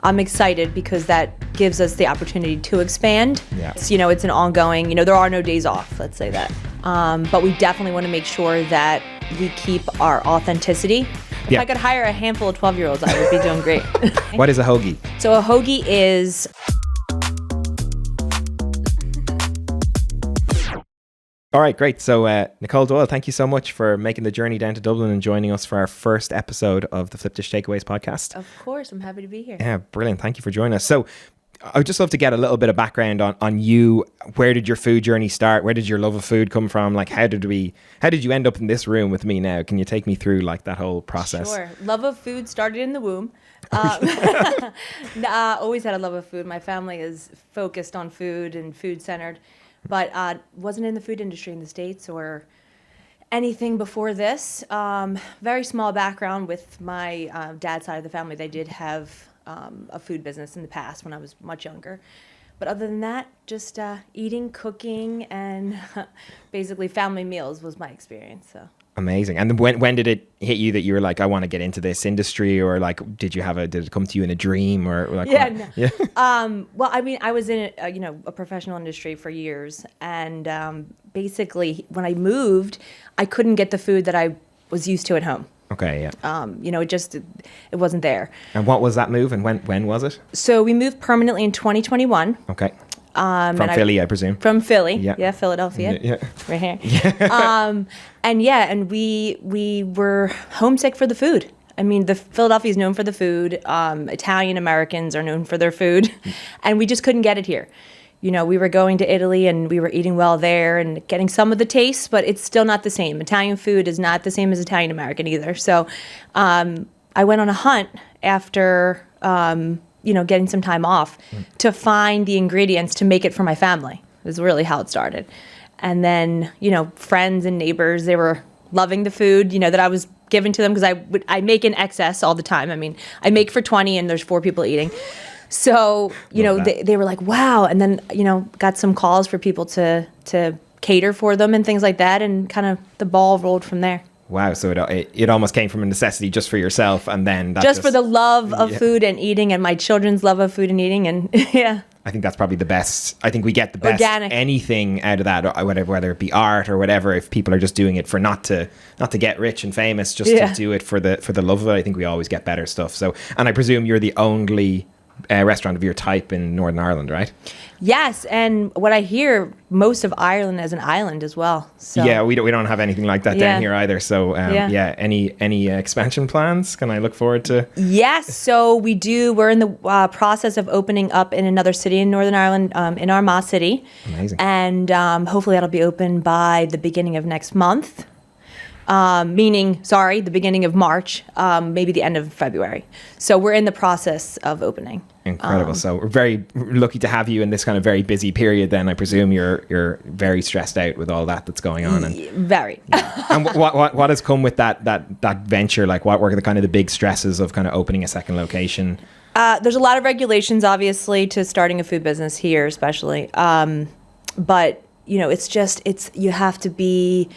I'm excited because that gives us the opportunity to expand. Yeah. It's an ongoing, there are no days off, let's say that. But we definitely want to make sure that we keep our authenticity. If Yeah. I could hire a handful of 12-year-olds, I would be doing great. What is a hoagie? So a hoagie is... All right, great. So Nicole Doyle, thank you so much for making the journey down to Dublin and joining us for our first episode of the Flip Dish Takeaways podcast. Of course, I'm happy to be here. Yeah, brilliant. Thank you for joining us. So I would just love to get a little bit of background on you. Where did your food journey start? Where did your love of food come from? Like, how did you end up in this room with me now? Can you take me through like that whole process? Sure. Love of food started in the womb. Always had a love of food. My family is focused on food and food-centered, but wasn't in the food industry in the States or anything before this. Very small background with my dad's side of the family. They did have a food business in the past when I was much younger. But other than that, just eating, cooking, and basically family meals was my experience. So amazing. And then when did it hit you that you were like, I want to get into this industry, or like, did it come to you in a dream, or like? Yeah, no. Yeah. Well, I mean, I was in a professional industry for years, and basically when I moved, I couldn't get the food that I was used to at home. Okay, yeah. It wasn't there. And what was that move, and when was it? So we moved permanently in 2021. Okay. From Philly, I presume. From Philly, yeah, Philadelphia, yeah. Right here. Yeah. And we were homesick for the food. I mean, Philadelphia is known for the food. Italian Americans are known for their food, and we just couldn't get it here. We were going to Italy and we were eating well there and getting some of the taste, but it's still not the same. Italian food is not the same as Italian American either. So I went on a hunt after, getting some time off to find the ingredients to make it for my family. It was really how it started. And then, friends and neighbors, they were loving the food, that I was giving to them because I make in excess all the time. I mean, I make for 20 and there's 4 people eating. So, they were like, wow. And then, got some calls for people to cater for them and things like that. And kind of the ball rolled from there. Wow. So it almost came from a necessity just for yourself. And then that just for the love of food and eating, and my children's love of food and eating. And yeah. I think that's probably the best. I think we get the best organic anything out of that, or whether it be art or whatever. If people are just doing it for not to get rich and famous, just to do it for the love of it, I think we always get better stuff. So, and I presume you're the only restaurant of your type in Northern Ireland, right? Yes, and what I hear, most of Ireland is an island as well. So. Yeah, we don't have anything like that down here either. So any expansion plans? Can I look forward to? Yes, so we do. We're in the process of opening up in another city in Northern Ireland, in Armagh City. Amazing. And hopefully that'll be open by the beginning of next month. The beginning of March, maybe the end of February. So we're in the process of opening. Incredible. So we're very lucky to have you in this kind of very busy period. Then I presume you're very stressed out with all that's going on. And very. Yeah. And what has come with that venture? Like, what were the kind of the big stresses of kind of opening a second location? There's a lot of regulations, obviously, to starting a food business here, especially. But you have to be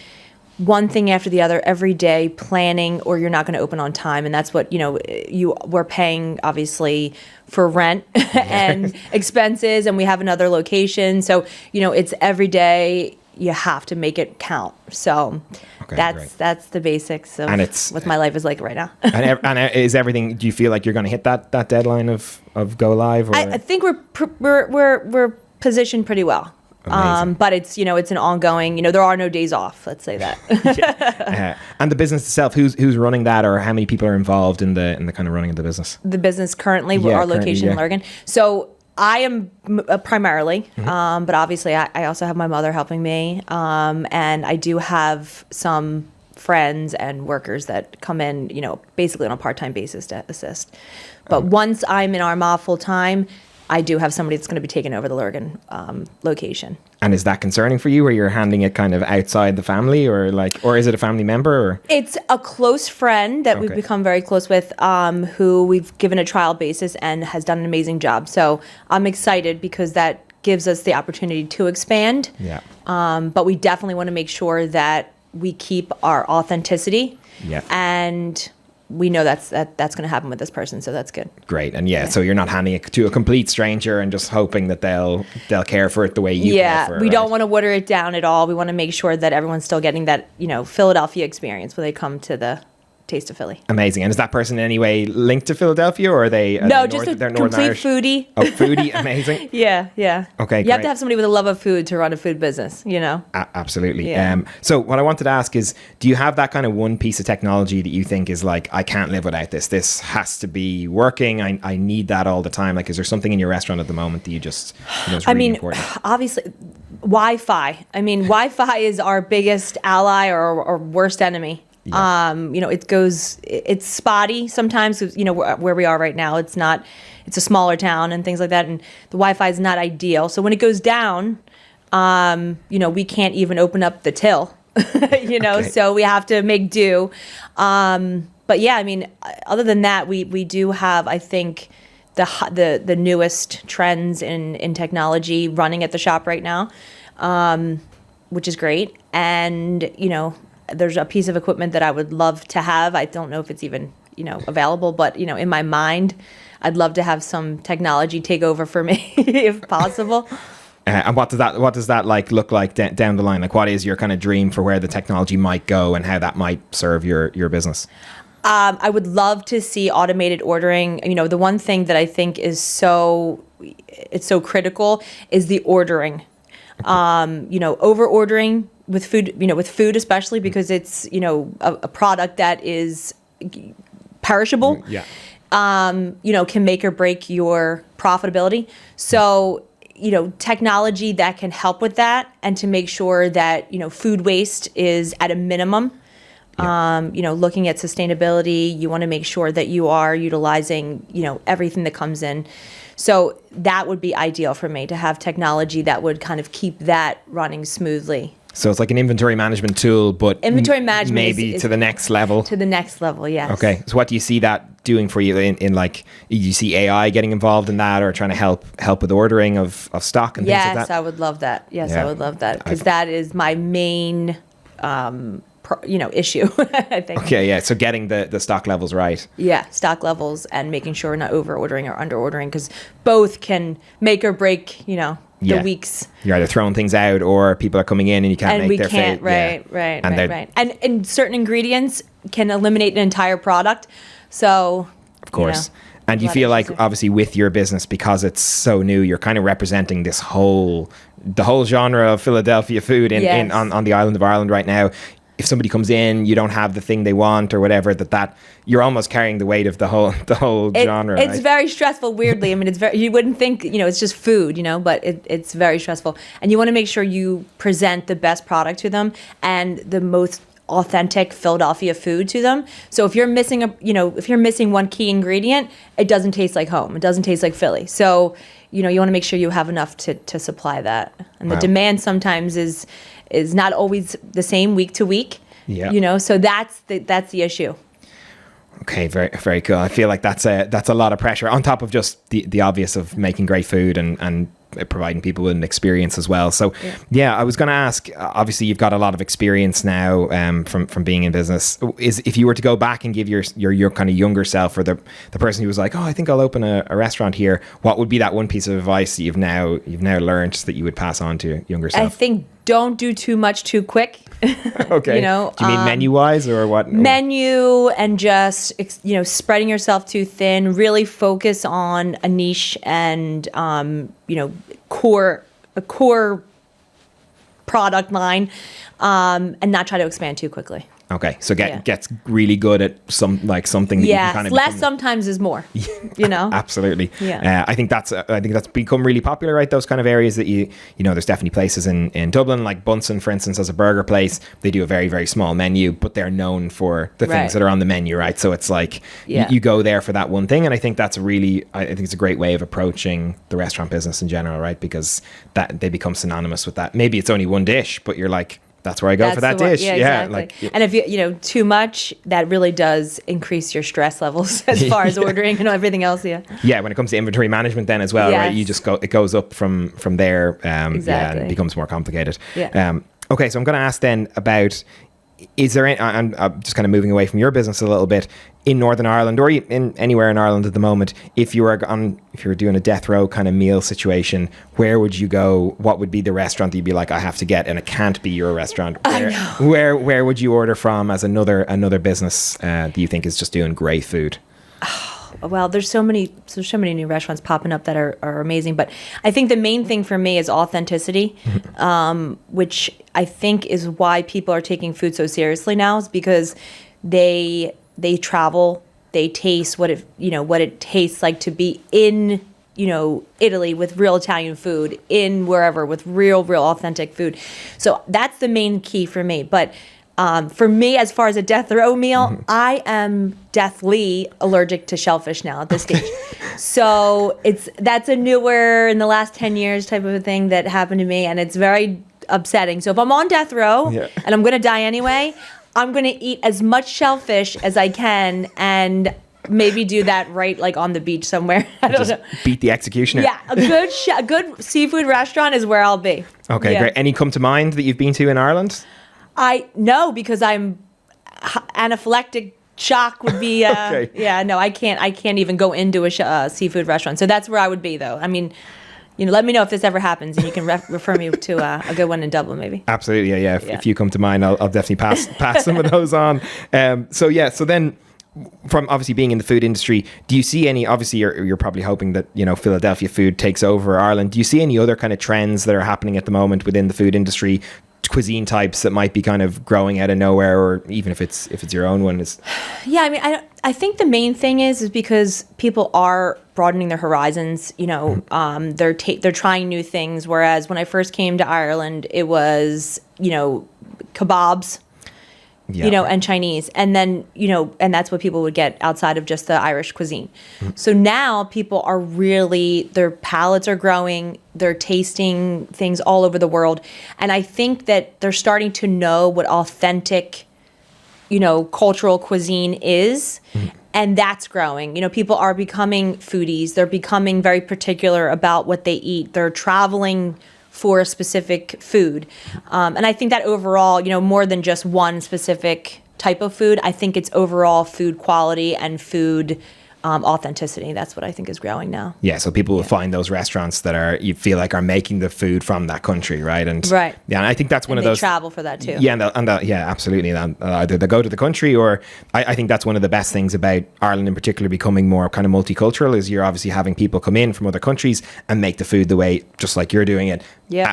one thing after the other every day planning, or you're not going to open on time. And that's what, we're paying obviously for rent and expenses, and we have another location. So, it's every day you have to make it count. So that's the basics of what my life is like right now. and is everything, do you feel like you're going to hit that deadline of go live? Or? I think we're positioned pretty well. But it's an ongoing, there are no days off, let's say that. And the business itself, who's running that, or how many people are involved in the kind of running of the business? The business currently, our location in Lurgan. So I am primarily, but obviously I also have my mother helping me. And I do have some friends and workers that come in, basically on a part-time basis to assist. But once I'm in Armagh full-time, I do have somebody that's going to be taking over the Lurgan location. And is that concerning for you, where you're handling it kind of outside the family, or is it a family member? Or? It's a close friend that we've become very close with, who we've given a trial basis and has done an amazing job. So I'm excited because that gives us the opportunity to expand. Yeah. But we definitely want to make sure that we keep our authenticity. Yeah. And we know that's going to happen with this person, so that's good. Great. And so you're not handing it to a complete stranger and just hoping that they'll care for it the way you care for it. We don't want to water it down at all. We want to make sure that everyone's still getting that, Philadelphia experience when they come to the Taste of Philly. Amazing. And is that person in any way linked to Philadelphia, or are they just a complete foodie? Oh, foodie. Amazing. Yeah. Okay, you have to have somebody with a love of food to run a food business, Absolutely. Yeah. So what I wanted to ask is, do you have that kind of one piece of technology that you think is like, I can't live without this? This has to be working. I need that all the time. Like, is there something in your restaurant at the moment that you just, is really important? Obviously, Wi-Fi. Wi-Fi is our biggest ally or worst enemy. Yeah. It's spotty sometimes, where we are right now. It's a smaller town and things like that. And the Wi-Fi is not ideal. So when it goes down, we can't even open up the till, okay. So we have to make do. But yeah, other than that, we do have, I think, the newest trends in technology running at the shop right now, which is great. And, there's a piece of equipment that I would love to have. I don't know if it's even, available, but, in my mind, I'd love to have some technology take over for me if possible. And what does that like look like down the line? Like, what is your kind of dream for where the technology might go and how that might serve your business? I would love to see automated ordering. The one thing that I think is so critical is the ordering. Over ordering with food especially, because it's, a product that is perishable, can make or break your profitability. So, technology that can help with that, and to make sure that, food waste is at a minimum. Looking at sustainability, you want to make sure that you are utilizing, everything that comes in. So that would be ideal for me, to have technology that would kind of keep that running smoothly. So it's like an inventory management tool, but inventory management maybe is to the next level. To the next level, yes. Okay. So what do you see that doing for you in like, do you see AI getting involved in that, or trying to help with ordering of stock and things like that? Yes, I would love that. I would love that, because that is my main issue, I think. Okay, yeah. So getting the stock levels right. Yeah, stock levels, and making sure we're not over ordering or under ordering, because both can make or break, the weeks. You're either throwing things out, or people are coming in and you can't make their fate. Right. And certain ingredients can eliminate an entire product. So, of course. And you feel like, obviously, with your business, because it's so new, you're kind of representing the whole genre of Philadelphia food on the island of Ireland right now. If somebody comes in, you don't have the thing they want or whatever, that you're almost carrying the weight of the whole genre. It's very stressful, weirdly. You wouldn't think, it's just food, but it's very stressful. And you want to make sure you present the best product to them and the most authentic Philadelphia food to them. So if you're missing one key ingredient, it doesn't taste like home. It doesn't taste like Philly. So, you want to make sure you have enough to supply that. And the demand sometimes is not always the same week to week. Yeah. So that's the issue. Okay, very, very cool. I feel like that's a lot of pressure on top of just the obvious of making great food and providing people with an experience as well. So I was going to ask, obviously you've got a lot of experience now from being in business. If you were to go back and give your kind of younger self, or the person who was like, oh, I think I'll open a restaurant here, what would be that one piece of advice that you've now learned that you would pass on to younger self? I think don't do too much too quick. Okay. Do you mean menu wise, or what? Menu, and just, spreading yourself too thin. Really focus on a niche and, a core product line, and not try to expand too quickly. Okay, so gets really good at something that you can kind of less sometimes is more. Absolutely. Yeah. I think that's become really popular, right? Those kind of areas that there's definitely places in Dublin, like Bunsen, for instance, as a burger place. They do a very, very small menu, but they're known for the things that are on the menu, right? So it's like you go there for that one thing, and I think I think it's a great way of approaching the restaurant business in general, right? Because that they become synonymous with that. Maybe it's only one dish, but you're like, that's where I go for that dish. Yeah, exactly. And if you too much, that really does increase your stress levels as far as ordering and everything else. Yeah, when it comes to inventory management then as well, right? You just it goes up from there. Exactly. And it becomes more complicated. Okay, so I'm going to ask then about, is there any, I'm just kind of moving away from your business a little bit, in Northern Ireland or in anywhere in Ireland at the moment, if you were doing a death row kind of meal situation, where would you go? What would be the restaurant that you'd be like, I have to get, and it can't be your restaurant? Where would you order from as another business that you think is just doing great food? Well, there's so many new restaurants popping up that are amazing. But I think the main thing for me is authenticity, which I think is why people are taking food so seriously now, is because they travel, they taste what it tastes like to be in, Italy with real Italian food, in wherever with real authentic food. So that's the main key for me. But for me, as far as a death row meal, I am deathly allergic to shellfish now at this stage. So that's a newer, in the last 10 years type of a thing that happened to me, and it's very upsetting. So if I'm on death row and I'm going to die anyway, I'm going to eat as much shellfish as I can, and maybe do that right like on the beach somewhere. I don't know. Beat the executioner. Yeah, a good seafood restaurant is where I'll be. Okay, great. Any come to mind that you've been to in Ireland? No, because I'm anaphylactic shock would be. Okay. Yeah, no, I can't even go into a seafood restaurant. So that's where I would be, though. I mean, let me know if this ever happens, and you can refer me to a good one in Dublin, maybe. Absolutely, yeah. If you come to mind, I'll definitely pass some of those on. So then, from obviously being in the food industry, do you see any? Obviously, you're probably hoping that Philadelphia food takes over Ireland. Do you see any other kind of trends that are happening at the moment within the food industry, cuisine types that might be kind of growing out of nowhere, or even if it's your own one? Yeah, I mean, I think the main thing is because people are broadening their horizons. They're trying new things. Whereas when I first came to Ireland, it was kebabs. And Chinese. And then, and that's what people would get outside of just the Irish cuisine. So now people are their palates are growing, they're tasting things all over the world. And I think that they're starting to know what authentic, cultural cuisine is. And that's growing. People are becoming foodies. They're becoming very particular about what they eat. They're traveling for a specific food. And I think that overall, more than just one specific type of food, I think it's overall food quality and food authenticity. That's what I think is growing now. Yeah, so people will find those restaurants that you feel like are making the food from that country, right? And yeah, and I think that's one of those. They travel for that too. Yeah, yeah, absolutely. Either they go to the country, or I think that's one of the best things about Ireland in particular becoming more kind of multicultural, is you're obviously having people come in from other countries and make the food the way, just like you're doing it.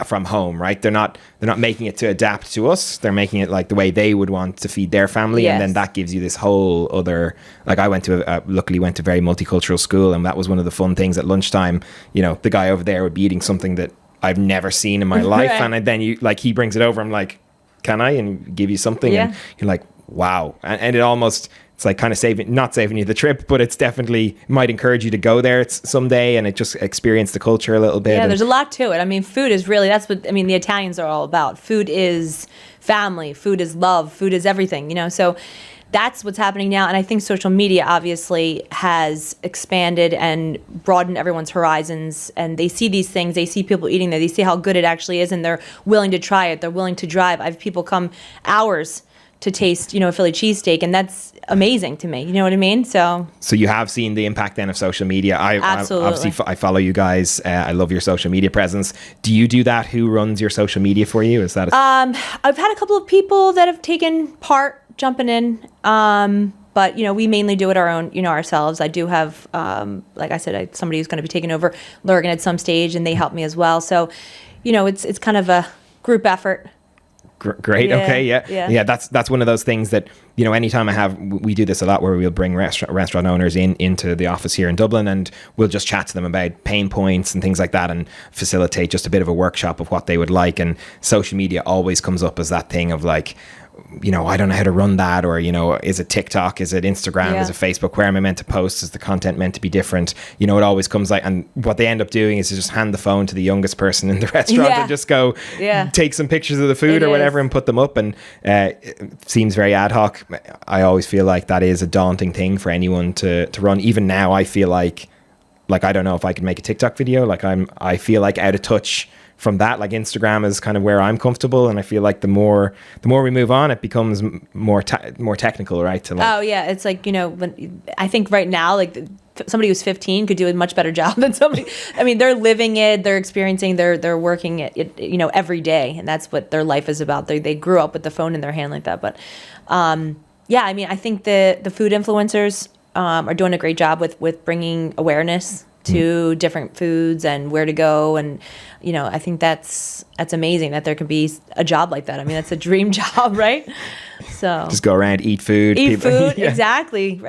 From home, right? They're not making it to adapt to us. They're making it like the way they would want to feed their family, and then that gives you this whole other. Like I luckily went to a very multicultural school, and that was one of the fun things at lunchtime. The guy over there would be eating something that I've never seen in my life, and then he brings it over. I'm like, can I? And give you something, and you're like, wow, and it almost. It's like kind of not saving you the trip, but it's definitely might encourage you to go there someday and just experience the culture a little bit. Yeah, there's a lot to it. I mean, food is really, the Italians are all about. Food is family, food is love, food is everything, so that's what's happening now. And I think social media obviously has expanded and broadened everyone's horizons, and they see these things, they see people eating there, they see how good it actually is, and they're willing to try it, they're willing to drive. I have people come hours to taste, a Philly cheesesteak, and that's amazing to me. You know what I mean? So you have seen the impact then of social media. Absolutely. I follow you guys. I love your social media presence. Do you do that? Who runs your social media for you? Is that? I've had a couple of people that have taken part, jumping in. But we mainly do it ourselves. I do have, like I said, somebody who's going to be taking over Lurgan at some stage, and they help me as well. So, it's kind of a group effort. Great. Yeah, okay. Yeah. That's one of those things that, anytime we do this a lot, where we'll bring restaurant owners into the office here in Dublin, and we'll just chat to them about pain points and things like that, and facilitate just a bit of a workshop of what they would like. And social media always comes up as that thing of like, I don't know how to run that, or, is it TikTok? Is it Instagram? Is it Facebook? Where am I meant to post? Is the content meant to be different? It always comes like, and what they end up doing is to just hand the phone to the youngest person in the restaurant and just go take some pictures of the food or whatever and put them up. And it seems very ad hoc. I always feel like that is a daunting thing for anyone to run. Even now, I feel like I don't know if I could make a TikTok video. Like I feel like out of touch from that, like Instagram is kind of where I'm comfortable, and I feel like the more we move on, it becomes more technical, right? To like, oh yeah, it's like, when I think right now, like somebody who's 15 could do a much better job than somebody. I mean, they're living it, they're experiencing, they're working it, every day, and that's what their life is about. They grew up with the phone in their hand like that. But yeah, I mean, I think the food influencers are doing a great job with bringing awareness to different foods and where to go, and I think that's amazing that there could be a job like that. I mean, that's a dream job, right? So just go around, eat food, yeah. exactly,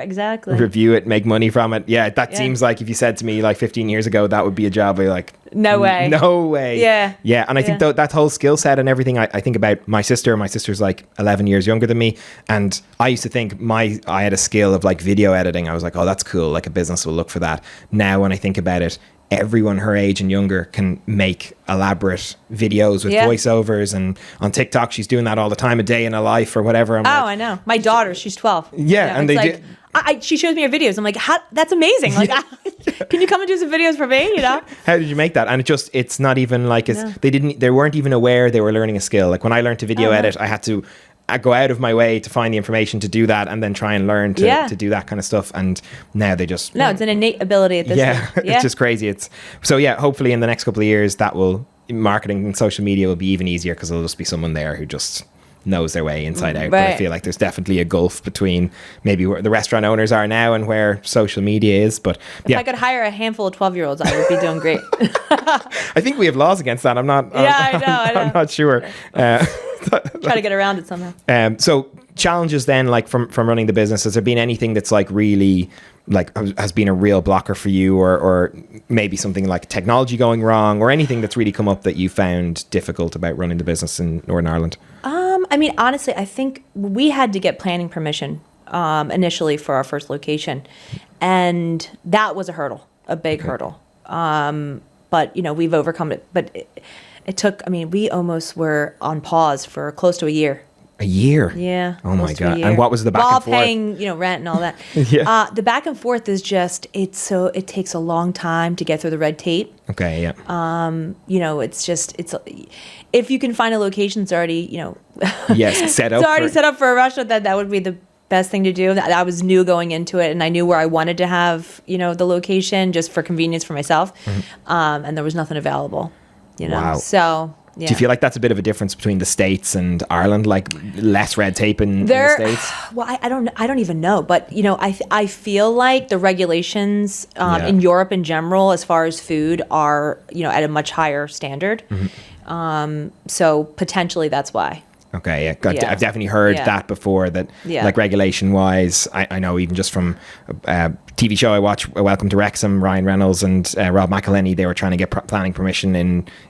review it, make money from it. Yeah, that seems like if you said to me like 15 years ago that would be a job, where you're like, no way. Yeah. And I think that whole skill set and everything, I think about my sister. My sister's like 11 years younger than me, and I used to think I had a skill of like video editing. I was like, oh, that's cool, like a business will look for that. Now when I think about it, everyone her age and younger can make elaborate videos with voiceovers, and on TikTok she's doing that all the time, a day in a life or whatever. I know. My daughter, she's 12. Yeah, and they she shows me her videos. I'm like, that's amazing. Like, can you come and do some videos for me? How did you make that? And it's not even like they weren't even aware they were learning a skill. Like when I learned to video edit, I had to go out of my way to find the information to do that, and then try and learn to do that kind of stuff. And now they just it's an innate ability at this point. It's just crazy. Hopefully in the next couple of years marketing and social media will be even easier, because there'll just be someone there who just knows their way inside out. Right. But I feel like there's definitely a gulf between maybe where the restaurant owners are now and where social media is. But if I could hire a handful of 12-year-olds, I would be doing great. I think we have laws against that. I'm not. I know. I'm not sure. Try to get around it somehow. So challenges then, like from running the business, has there been anything that's like really like has been a real blocker for you, or maybe something like technology going wrong, or anything that's really come up that you found difficult about running the business in Northern Ireland? I mean, honestly, I think we had to get planning permission initially for our first location, and that was a big hurdle. But we've overcome it. But it took. I mean, we almost were on pause for close to a year. A year? Yeah. Oh my God. And what was the back and forth? While paying, rent and all that. The back and forth is just, it takes a long time to get through the red tape. Okay, yeah. It's if you can find a location that's already, yes, set up. It's already set up for a restaurant, that would be the best thing to do. I was new going into it, and I knew where I wanted to have, the location just for convenience for myself. Mm-hmm. And there was nothing available, Wow. So... Yeah. Do you feel like that's a bit of a difference between the States and Ireland, like less red tape in the States? Well, I don't even know, but I feel like the regulations in Europe in general, as far as food, are at a much higher standard. Mm-hmm. So potentially that's why. Okay, yeah. I've definitely heard that before, that like regulation wise, I know even just from TV show I watch, Welcome to Wrexham, Ryan Reynolds and Rob McElhenney, they were trying to get planning permission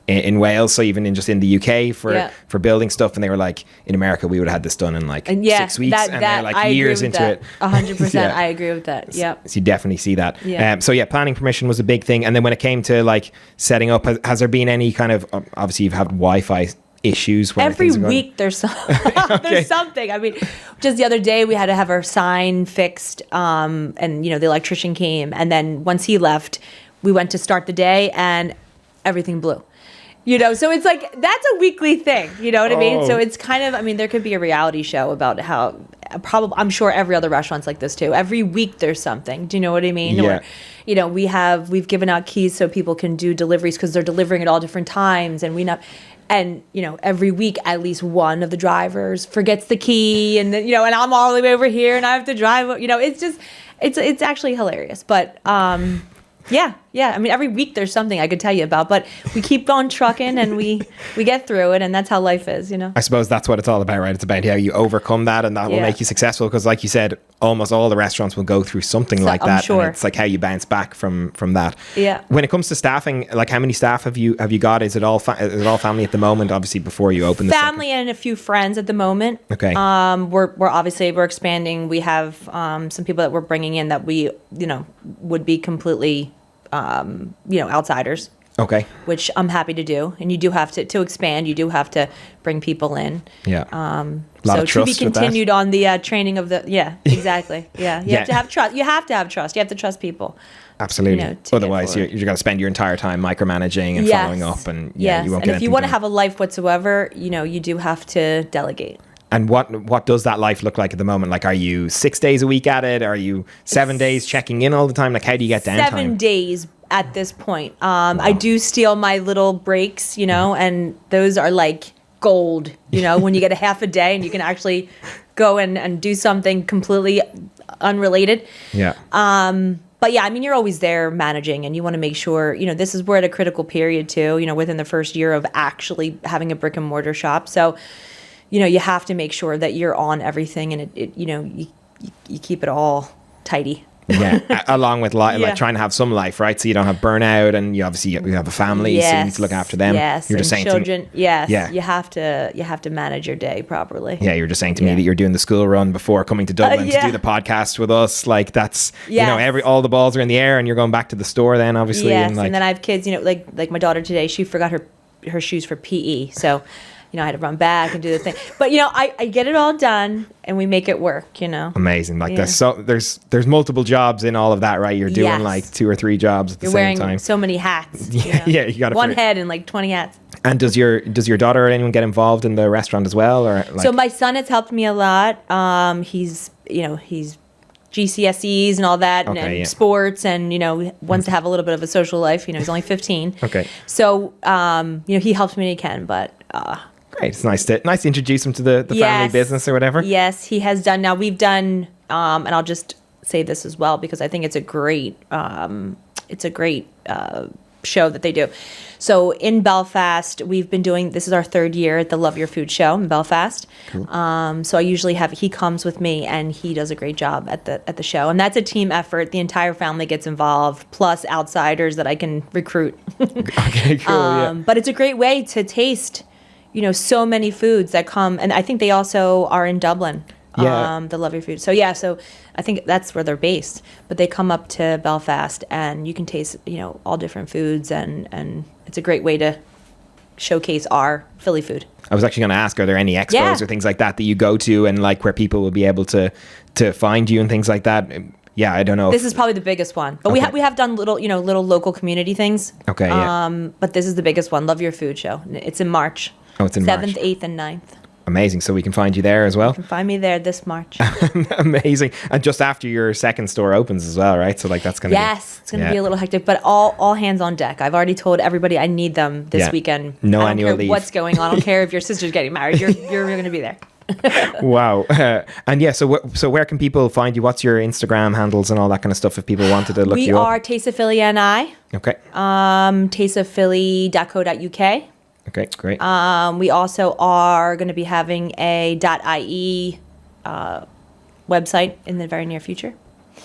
in Wales, so even in the UK for building stuff, and they were like, in America we would have had this done in 6 weeks, and they're like years into it. 100%, I agree with that. Yep. So you definitely see that. Yeah. So planning permission was a big thing, and then when it came to like setting up, has there been any kind of, obviously you've had Wi-Fi issues where every week there's there's something. I mean, just the other day we had to have our sign fixed, and the electrician came, and then once he left, we went to start the day and everything blew. So it's like, that's a weekly thing, you know what I mean? So it's kind of, I mean, there could be a reality show about how, I'm sure every other restaurant's like this too. Every week there's something. Do you know what I mean? Yeah. Or, we've given out keys so people can do deliveries because they're delivering at all different times, and every week at least one of the drivers forgets the key, and then, and I'm all the way over here and I have to drive. It's just, it's actually hilarious. But yeah. I mean, every week there's something I could tell you about, but we keep on trucking and we get through it, and that's how life is, I suppose that's what it's all about, right? It's about how you overcome that, and that will make you successful, because like you said, almost all the restaurants will go through something like that. Sure. And it's like how you bounce back from that. Yeah. When it comes to staffing, like how many staff have you got? Is it all family at the moment? Obviously, before you open the family and a few friends at the moment. Okay. We're expanding. We have some people that we're bringing in that we would be completely outsiders. Okay. which I'm happy to do. And you do have to expand, you do have to bring people in. Yeah. So to be continued on the training of the, exactly. Yeah. You have to have trust. You have to have trust. You have to trust people. Absolutely. Otherwise, you're going to spend your entire time micromanaging and following up, and you won't get. And if you want to have a life whatsoever, you do have to delegate. And what does that life look like at the moment? Like, are you 6 days a week at it? Are you 7 days checking in all the time? Like, how do you get downtime? 7 days at this point. I do steal my little breaks, and those are like gold. When you get a half a day and you can actually go and do something completely unrelated. Yeah. But yeah, I mean, you're always there managing, and you want to make sure, we're at a critical period too, within the first year of actually having a brick and mortar shop. So, you have to make sure that you're on everything, and you keep it all tidy. Yeah, along with like trying to have some life, right? So you don't have burnout, and you have a family, so you need to look after them. Yes, you're just and saying children. You have to manage your day properly. Yeah, you're just saying to me that you're doing the school run before coming to Dublin to do the podcast with us. Like that's all the balls are in the air, and you're going back to the store then, obviously. Yes, and then I have kids. Like my daughter today, she forgot her shoes for PE, so. I had to run back and do the thing. But, I get it all done and we make it work, Amazing. Like there's multiple jobs in all of that, right? You're doing like 2 or 3 jobs at the same time. You're wearing so many hats. You got one head and like 20 hats. And does your daughter or anyone get involved in the restaurant as well? Or So my son has helped me a lot. He's GCSEs and all that, and sports, and wants to have a little bit of a social life. He's only 15. Okay. So he helps me when he can, but. Great. It's nice to introduce him to the family business or whatever. Yes, he has done. Now we've done, and I'll just say this as well because I think it's a great show that they do. So in Belfast, we've been doing. This is our 3rd year at the Love Your Food show in Belfast. Cool. So I usually he comes with me, and he does a great job at the show, and that's a team effort. The entire family gets involved, plus outsiders that I can recruit. Okay, cool. But it's a great way to taste. So many foods that come, and I think they also are in Dublin. The Love Your Food. So so I think that's where they're based. But they come up to Belfast, and you can taste, all different foods, and it's a great way to showcase our Philly food. I was actually going to ask, are there any expos or things like that you go to, and like where people will be able to find you and things like that? Yeah, I don't know. This is probably the biggest one, but we have done little local community things. Okay. But this is the biggest one, Love Your Food show. It's in March. Oh, it's in 7th, March. 8th, and 9th. Amazing. So we can find you there as well? You can find me there this March. Amazing. And just after your second store opens as well, right? So like that's going to be... Yes, it's going to be a little hectic, but all hands on deck. I've already told everybody I need them this weekend. No annual leave. I don't care what's going on. I don't care if your sister's getting married. You're going to be there. Wow. And so where can people find you? What's your Instagram handles and all that kind of stuff if people wanted to look you up? We are Taste of Philly NI. Okay. tasteofphilly.co.uk. Okay, great. We also are going to be having a .ie website in the very near future.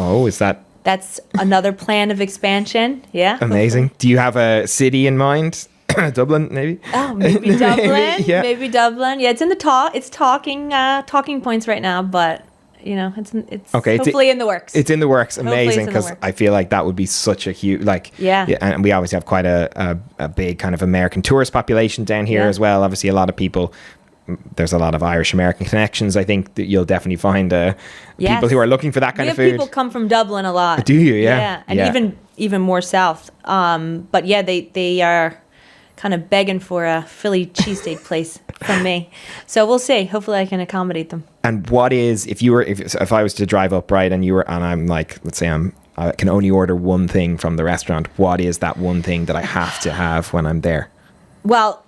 Oh, is that... That's another plan of expansion. Yeah. Amazing. Do you have a city in mind? Dublin, maybe? Oh, maybe Dublin. Maybe Dublin. Yeah, it's in the talk. It's talking points right now, but... it's okay, hopefully in the works. It's in the works. Amazing, because I feel like that would be such a huge, and we obviously have quite a big kind of American tourist population down here as well. Obviously, a lot of people, there's a lot of Irish-American connections. I think that you'll definitely find people who are looking for that kind of food. People come from Dublin a lot. Do you? Yeah. Yeah, and even more south. But they are kind of begging for a Philly cheesesteak place from me. So we'll see. Hopefully I can accommodate them. And what is, if I was to drive up, right, and I'm like, let's say I can only order one thing from the restaurant, what is that one thing that I have to have when I'm there? Well,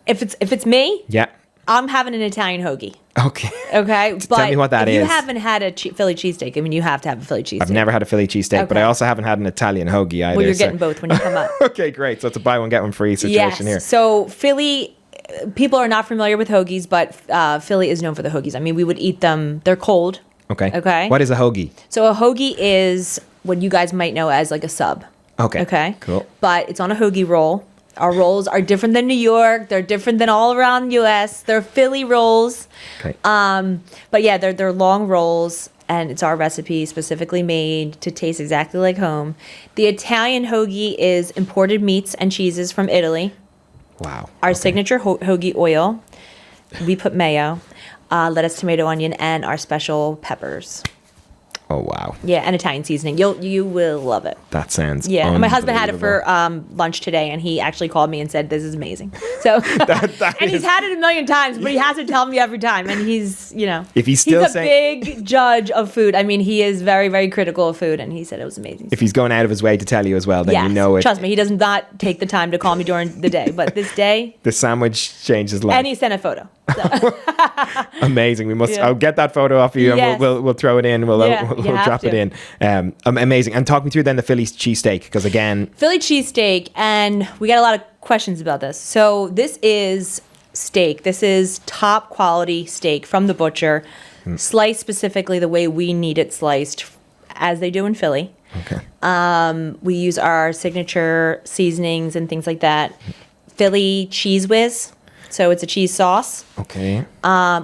if it's me, yeah, I'm having an Italian hoagie. Okay. Okay. But tell me what that is. If you haven't had a Philly cheesesteak, I mean, you have to have a Philly cheesesteak. I've never had a Philly cheesesteak, but I also haven't had an Italian hoagie either. Well, you're getting both when you come up. Okay, great. So it's a buy one, get one free situation here. So Philly, people are not familiar with hoagies, but Philly is known for the hoagies. I mean, we would eat them. They're cold. Okay. Okay. What is a hoagie? So a hoagie is what you guys might know as like a sub. Okay. Okay. Cool. But it's on a hoagie roll. Our rolls are different than New York. They're different than all around the U.S. They're Philly rolls. Okay. But yeah, they're long rolls, and it's our recipe specifically made to taste exactly like home. The Italian hoagie is imported meats and cheeses from Italy. Wow. Our signature hoagie oil. We put mayo, lettuce, tomato, onion, and our special peppers. Oh, wow. Yeah, and Italian seasoning. You will love it. That sounds and my husband had it for lunch today, and he actually called me and said, "This is amazing." So, and he's had it a million times, but he has to tell me every time. And he's, if he's still he's a big judge of food. I mean, he is very, very critical of food, and he said it was amazing. If he's going out of his way to tell you as well, then yes, you know it. Trust me, he does not take the time to call me during the day, but this day, the sandwich changed his life. And he sent a photo. So. Amazing. We must. I'll get that photo off you, and we'll throw it in. We'll drop it in. Amazing. And talk me through then the Philly cheesesteak, because again, Philly cheesesteak, and we got a lot of questions about this. So this is steak. This is top quality steak from the butcher, sliced specifically the way we need it sliced, as they do in Philly. Okay. We use our signature seasonings and things like that. Philly cheese whiz. So it's a cheese sauce. Okay.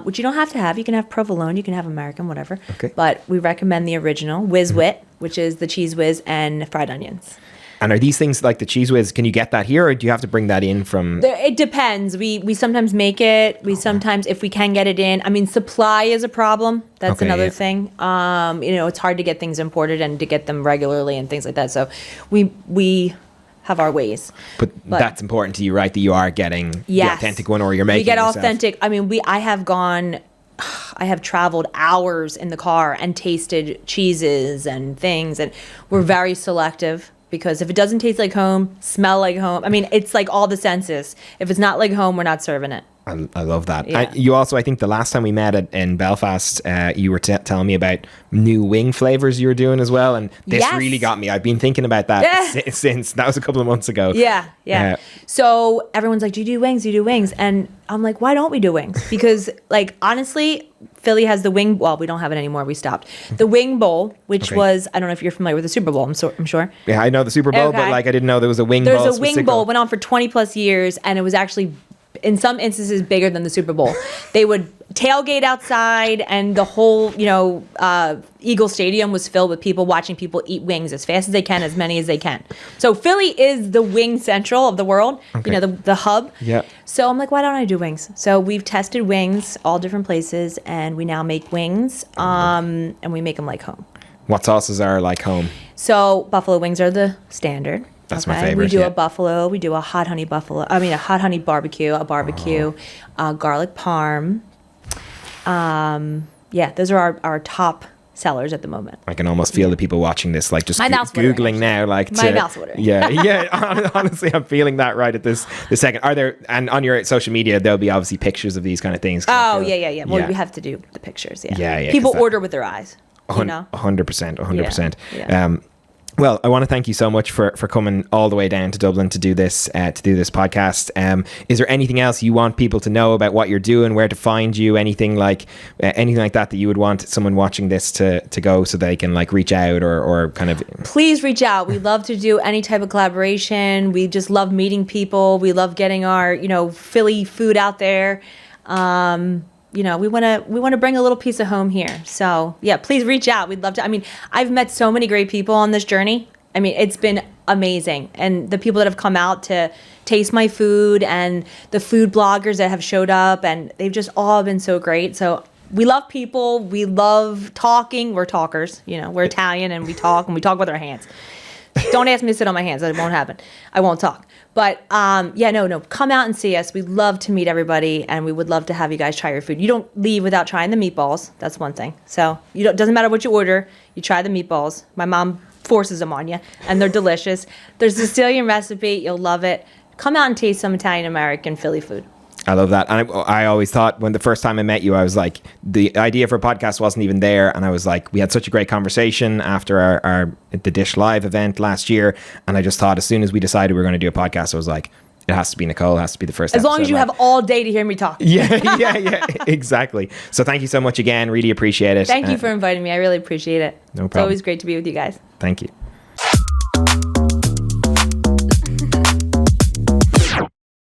Which you don't have to have. You can have provolone, you can have American, whatever. Okay. But we recommend the original, Whiz Wit, which is the cheese whiz and fried onions. And are these things like the cheese whiz, can you get that here, or do you have to bring that in from... It depends. We sometimes make it. We sometimes, if we can get it in. I mean, supply is a problem. That's another thing. It's hard to get things imported and to get them regularly and things like that. So we have our ways. But that's important to you, right? That you are getting the authentic one, or you're making it yourself. Authentic. I mean, I have traveled hours in the car and tasted cheeses and things, and we're very selective, because if it doesn't taste like home, smell like home, I mean, it's like all the senses. If it's not like home, we're not serving it. I love that. Yeah. You also, I think the last time we met in Belfast, you were telling me about new wing flavors you were doing as well. And this really got me. I've been thinking about that since. That was a couple of months ago. Yeah. So everyone's like, do you do wings? Do you do wings? And I'm like, why don't we do wings? Because honestly, Philly has the wing. Well, we don't have it anymore. We stopped. The wing bowl, which was, I don't know if you're familiar with the Super Bowl. I'm sure. Yeah, I know the Super Bowl, but I didn't know there was a wing bowl. There's a wing bowl. Went on for 20 plus years, and it was actually, in some instances, bigger than the Super Bowl. They would tailgate outside, and the whole, Eagle Stadium was filled with people watching people eat wings as fast as they can, as many as they can. So Philly is the wing central of the world, the hub. Yeah. So I'm like, why don't I do wings? So we've tested wings all different places, and we now make wings, and we make them like home. What sauces are like home? So buffalo wings are the standard. That's my favorite. We do a buffalo. We do a hot honey buffalo. I mean, a hot honey barbecue, garlic parm. Those are our top sellers at the moment. I can almost feel the people watching this, like just Googling now, like my mouth's watering. Yeah. Honestly, I'm feeling that right at this second. Are there, and on your social media, there'll be obviously pictures of these kind of things. Oh, yeah. Well, we have to do the pictures. Yeah. People order with their eyes. 100%. Yeah. Well, I want to thank you so much for coming all the way down to Dublin to do this podcast. Is there anything else you want people to know about what you're doing, where to find you, anything like that you would want someone watching this to go so they can reach out or kind of... Please reach out. We love to do any type of collaboration. We just love meeting people. We love getting our, Philly food out there. We want to bring a little piece of home here. So yeah, please reach out. We'd love to. I mean, I've met so many great people on this journey. I mean, it's been amazing. And the people that have come out to taste my food, and the food bloggers that have showed up, and they've just all been so great. So we love people. We love talking. We're talkers. We're Italian, and we talk with our hands. Don't ask me to sit on my hands. That won't happen. I won't talk. But no. Come out and see us. We'd love to meet everybody, and we would love to have you guys try your food. You don't leave without trying the meatballs. That's one thing. So doesn't matter what you order. You try the meatballs. My mom forces them on you, and they're delicious. There's a Sicilian recipe. You'll love it. Come out and taste some Italian-American Philly food. I love that. And I always thought, when the first time I met you, I was like, the idea for a podcast wasn't even there. And I was like, we had such a great conversation after the Dish Live event last year. And I just thought, as soon as we decided we were going to do a podcast, I was like, it has to be Nicole. It has to be the first episode. As long as you have all day to hear me talk. Yeah, exactly. So thank you so much again. Really appreciate it. Thank you for inviting me. I really appreciate it. No problem. It's always great to be with you guys. Thank you.